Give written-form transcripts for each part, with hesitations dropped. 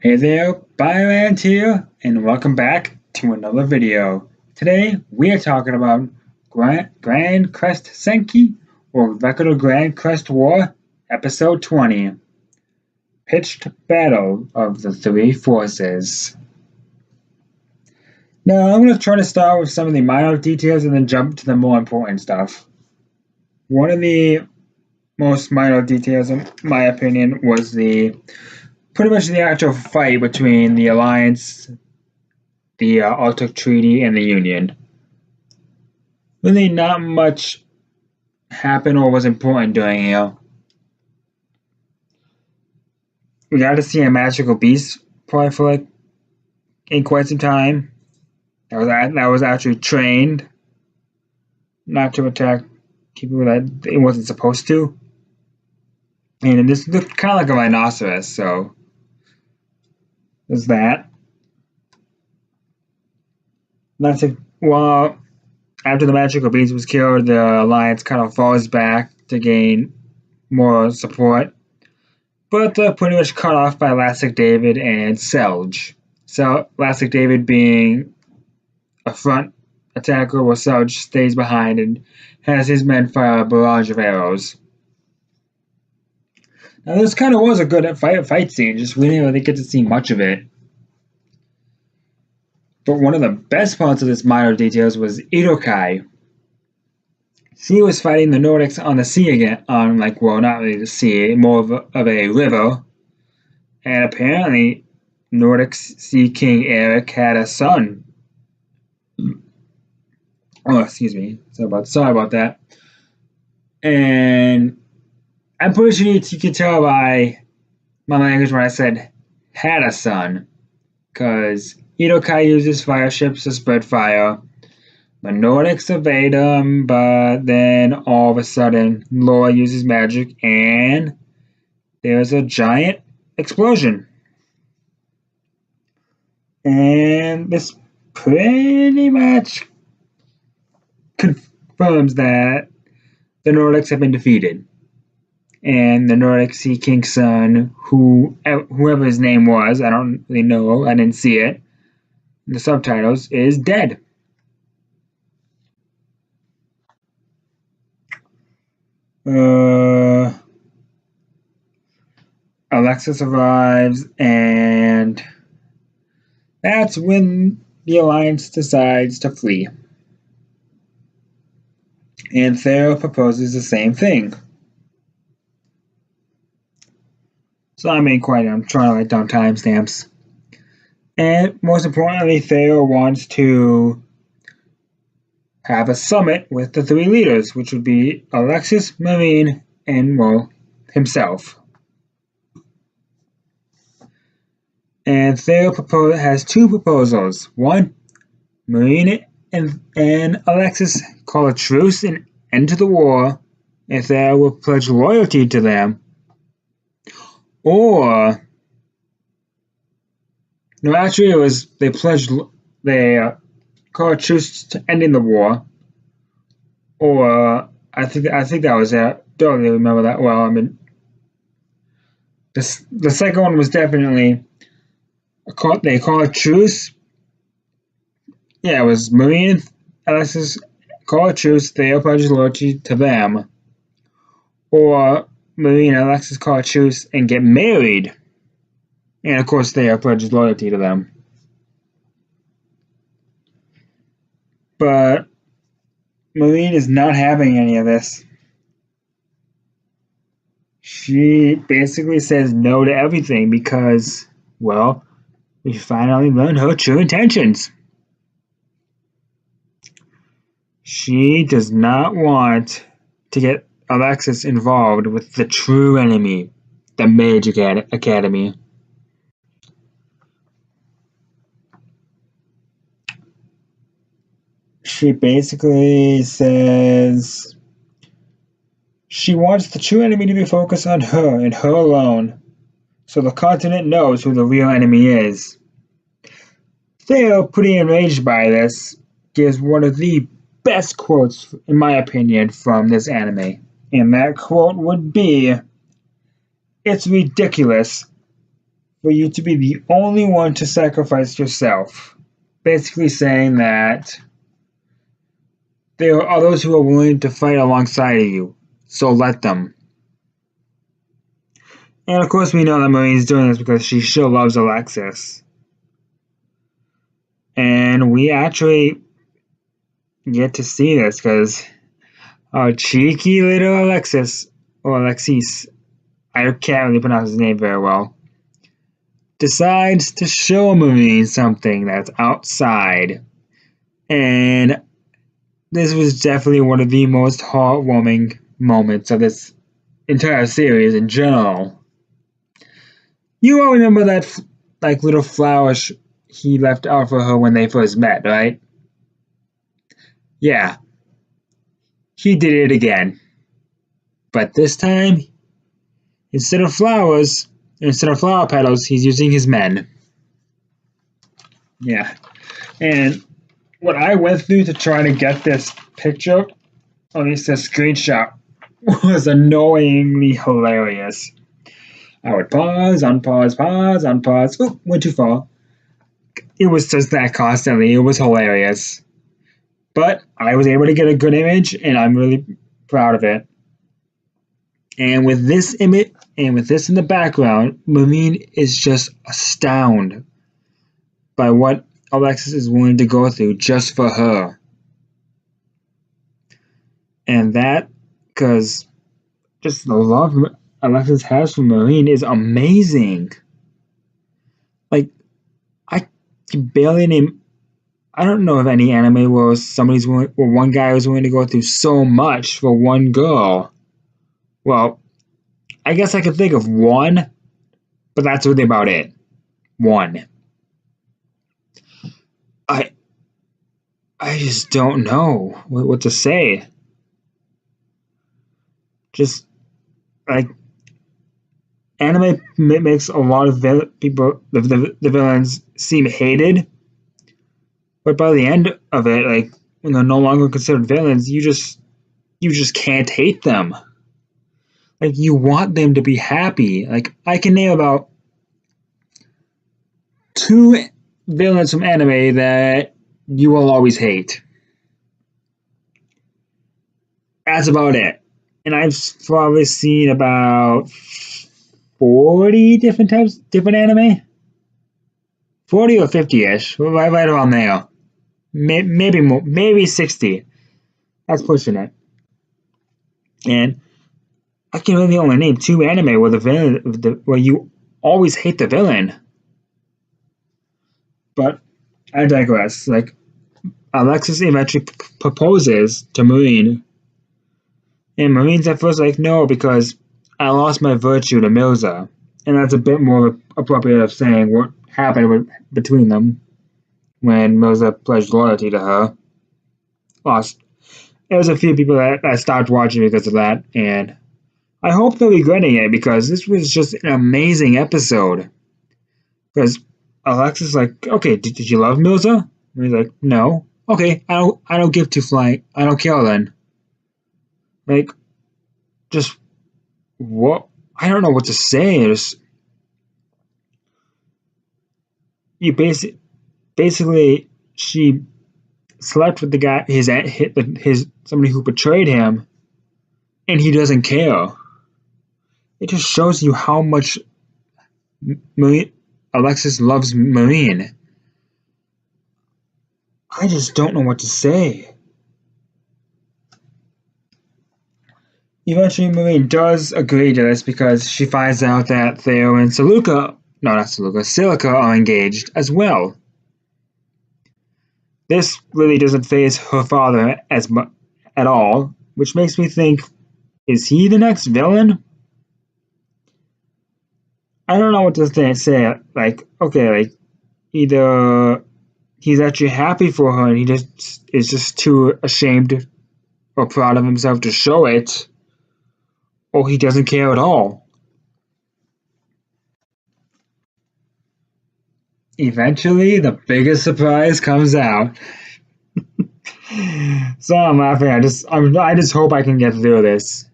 Hey there, Bioland here, and welcome back to another video. Today we are talking about Grancrest Senki, or Record Grancrest War, Episode 20, Pitched Battle of the Three Forces. Now I'm going to try to start with some of the minor details and then jump to the more important stuff. One of the most minor details, in my opinion, was pretty much the actual fight between the Alliance, the Arctic Treaty, and the Union. Really not much happened or was important during here. We got to see a magical beast probably for in quite some time. That was actually trained not to attack people that it wasn't supposed to. And this looked kind of like a rhinoceros, so there's that. Well, after the magical beast was killed, the Alliance kind of falls back to gain more support. But they're pretty much cut off by Elastic David and Selge. So Elastic David being a front attacker, while Selge stays behind and has his men fire a barrage of arrows. Now this kind of was a good fight scene, just we didn't really get to see much of it. But one of the best parts of this minor details was Irokai. She was fighting the Nordics on the sea again, not really the sea, more of a river. And apparently, Nordic Sea King Eric had a son. Oh, excuse me. Sorry about that. And I'm pretty sure you can tell by my language when I said had a son. Because Irokai uses fire ships to spread fire. The Nordics evade them, but then all of a sudden, Laura uses magic and there's a giant explosion. And this pretty much confirms that the Nordics have been defeated. And the Nordic Sea King's son, whoever his name was, I don't really know, I didn't see it, the subtitles, is dead. Alexis arrives, and that's when the Alliance decides to flee. And Theo proposes the same thing. So I'm trying to write down timestamps. And most importantly, Theo wants to have a summit with the three leaders, which would be Alexis, Marine, and, himself. And Theo has two proposals. One, Marine and Alexis call a truce and end to the war, and Theo will pledge loyalty to them. Or, no, actually, they call a truce to ending the war. Or I think that was it. Don't really remember that well. The second one was definitely they call a truce. Yeah, it was Marine and Alexis call a truce. They pledge loyalty to them. Or Marine and Alexis call a truce and get married. And of course, they pledge loyalty to them. But Marine is not having any of this. She basically says no to everything because, we finally learned her true intentions. She does not want to get Alexis involved with the true enemy, the Mage Academy. She basically says she wants the true enemy to be focused on her and her alone, so the continent knows who the real enemy is. Theo, pretty enraged by this, gives one of the best quotes, in my opinion, from this anime. And that quote would be, "It's ridiculous for you to be the only one to sacrifice yourself. Basically saying that there are others who are willing to fight alongside of you, so let them. And of course we know that Marine's doing this because she still loves Alexis. And we actually get to see this because our cheeky little Alexis, or Alexis, I can't really pronounce his name very well, decides to show Marine something that's outside. And this was definitely one of the most heartwarming moments of this entire series in general. You all remember that little flower he left out for her when they first met, right? Yeah, he did it again. But this time, instead of flower petals, he's using his men. Yeah. And what I went through to try to get this picture, or at least this screenshot, was annoyingly hilarious. I would pause, unpause. Oop, went too far. It was just that constantly. It was hilarious. But I was able to get a good image, and I'm really proud of it. And with this image, and with this in the background, Marine is just astounded by what Alexis is willing to go through just for her. And that, because just the love Alexis has for Marine is amazing. Like, I can barely name. I don't know of any anime where one guy was willing to go through so much for one girl. Well, I guess I could think of one, but that's really about it. One. I just don't know what to say. Just like anime makes a lot of people, the villains, seem hated, but by the end of it, like when they're no longer considered villains, you just can't hate them. Like you want them to be happy. Like I can name about 2 villains from anime that you will always hate. That's about it. And I've probably seen about 40 different anime. 40 or 50-ish, right around there. Maybe more, maybe 60. That's pushing it. And I can really only name 2 anime where the villain, where you always hate the villain. But I digress. Like Alexis eventually proposes to Marine, and Marine's at first like no because I lost my virtue to Milza, and that's a bit more appropriate of saying what happened between them when Milza pledged loyalty to her. Lost. There was a few people that stopped watching because of that, and I hope they're regretting it because this was just an amazing episode. Because Alexis is like, okay, did you love Milza? And he's like, no. Okay, I don't give 2 flying. I don't care then. Like, just what? I don't know what to say. You basically she slept with the guy, his somebody who betrayed him, and he doesn't care. It just shows you how much Alexis loves Marine. I just don't know what to say. Eventually, Marine does agree to this because she finds out that Theo and Silica are engaged as well. This really doesn't faze her father at all, which makes me think, is he the next villain? I don't know what to say. Like, okay, like either he's actually happy for her and he just is just too ashamed or proud of himself to show it, or he doesn't care at all. Eventually, the biggest surprise comes out. So I'm laughing. I just hope I can get through this.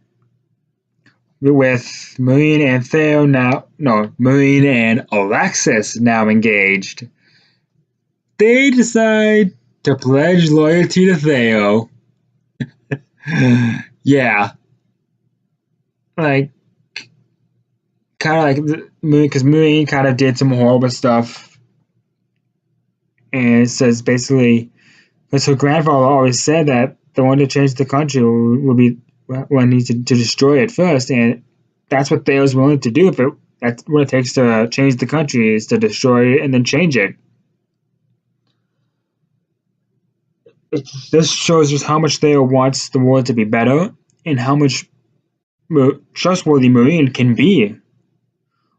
with Marine and Theo now, no, Marine and Alexis now engaged, they decide to pledge loyalty to Theo. Yeah, like kind of like because Marine kind of did some horrible stuff, and it says basically, because her grandfather always said that the one to change the country will be one needs to destroy it first, and that's what Theo's willing to do. But that's what it takes to change the country is to destroy it and then change it. This shows just how much Theo wants the world to be better and how much trustworthy Marine can be.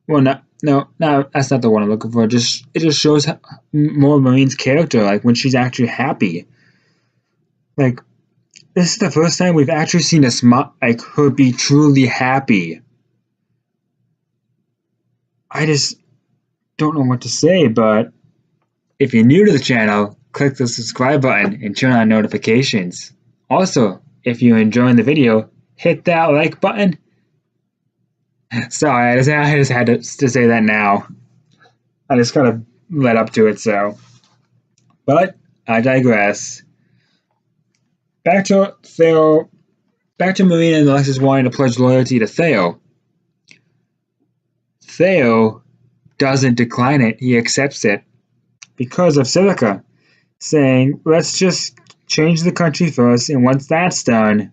Well, no, that's not the one I'm looking for. Just it just shows more Marine's character, like when she's actually happy. Like this is the first time we've actually seen a like her be truly happy. I just don't know what to say, but if you're new to the channel, click the subscribe button and turn on notifications. Also, if you're enjoying the video, hit that like button. Sorry, I just had to say that now. I just kind of led up to it, so. But I digress. Back to Theo. Back to Marina and Alexis wanting to pledge loyalty to Theo. Theo doesn't decline it, he accepts it because of Silica, saying, let's just change the country first, and once that's done,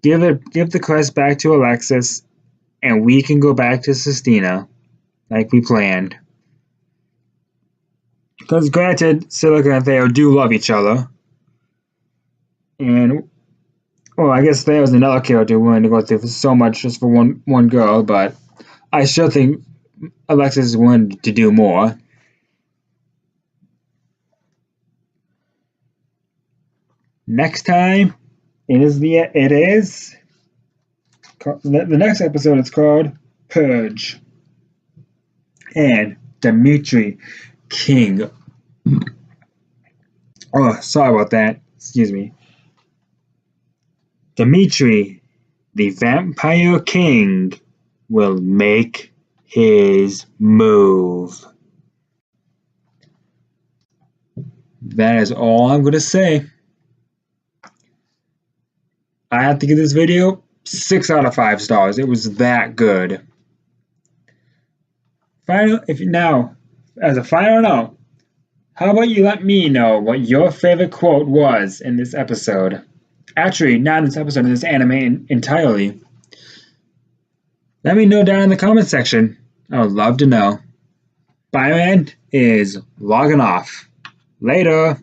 give the quest back to Alexis, and we can go back to Sistina, like we planned. Because granted, Silica and Theo do love each other, and well, I guess Theo's another character willing to go through so much just for one girl, but I still think Alexis is willing to do more. Next time, the next episode is called Purge, and Dimitri King. Oh, sorry about that. Excuse me. Dimitri, the Vampire King, will make his move. That is all I'm going to say. I have to give this video 6 out of 5 stars. It was that good. As a final note, how about you let me know what your favorite quote was in this episode? Actually, not in this episode, in this anime entirely. Let me know down in the comment section. I would love to know. Byron is logging off. Later.